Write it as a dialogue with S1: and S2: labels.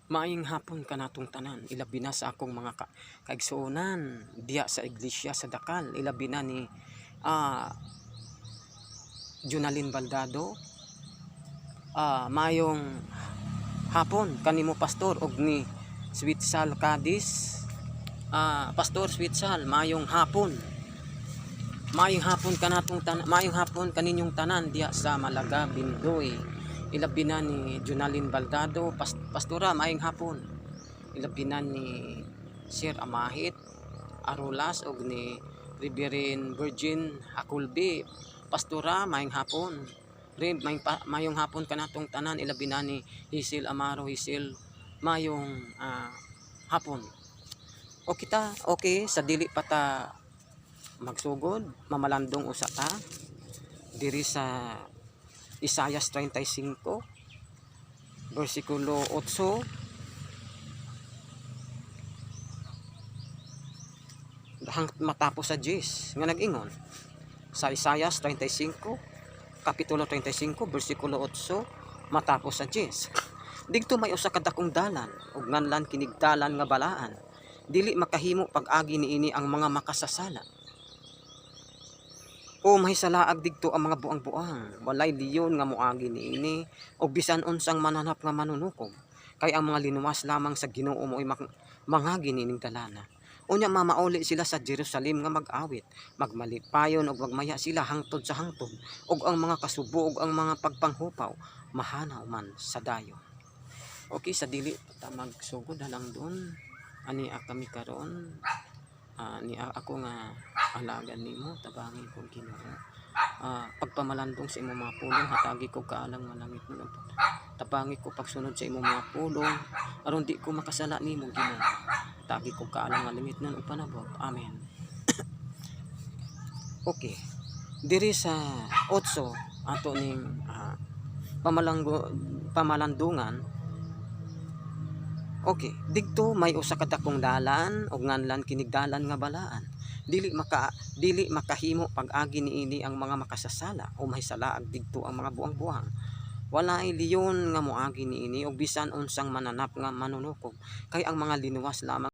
S1: Maayong hapon kanatong tanan, ilabi na sa akong mga kaigsuonan diya sa iglesia sa Dakal, ilabi na ni Jonalyn Baldado. Maayong hapon kanimo pastor og ni Sweet Sal Cadiz. Pastor Sweet Sal, maayong hapon. Maayong hapon kanatong tanan, maayong hapon kaninyong tanan diya sa Malaga, Bindoy. Ilabi na ni Jonalyn Baldado, pastora, maayong hapon. Ilabi na ni Sir Amahit Arulas og ni Reverend Virgin Akulbi, pastora, maayong hapon. Mayong hapon kanatong tanan, ilabi na ni Hisil Amaro, Hisil, mayong hapon. Okay, sa dili pata magsugod, mamalandong usata diri sa Isaias 35 versikulo 8 matapos sa 10 nga nag-ingon sa Isaias 35 kapitulo 35 versikulo 8 matapos sa 10. Digto may usa ka dakong dalan ug nganlan kinigdalan nga balaan, dili makahimo pag-agi niini ang mga makasasala. O mahisalaag digto ang mga buang-buang, walay liyon nga moagi niini og bisan unsang mananap nga manunukog, kay ang mga linuwas lamang sa Ginoo mo'y mangagi niining dalana. Unya mamauli sila sa Jerusalem nga mag-awit, magmalipayon og magmaya sila hangtod sa hangtod, og ang mga kasubo ug ang mga pagpanghupaw mahanaw man sa dayo. Okay, sa dili ta magsugod lang doon, ani kami karon. Ni ako nga alagan nimo, tabangin kong Ginoo. Pagpamalandong sa imong mga pulong, hatagi ko kaalang malangit mo. Tabangi ko pagsunod sa imong mga pulong, aron di ko makasala nimo Ginoo. Tagi ko kaalang malangit nun panabot. Amen. Okay, diri sa 8 ato ning pamalandungan. Okay, digto may usa ka dakong dalan og nganlan kinigdalan nga balaan, dili makahimo pag-agi niini ang mga makasasala o mahisalaag digto ang mga buang-buang. Walay liyon nga moagi niini og bisan unsang mananap nga manunukog, kay ang mga linuwas lamang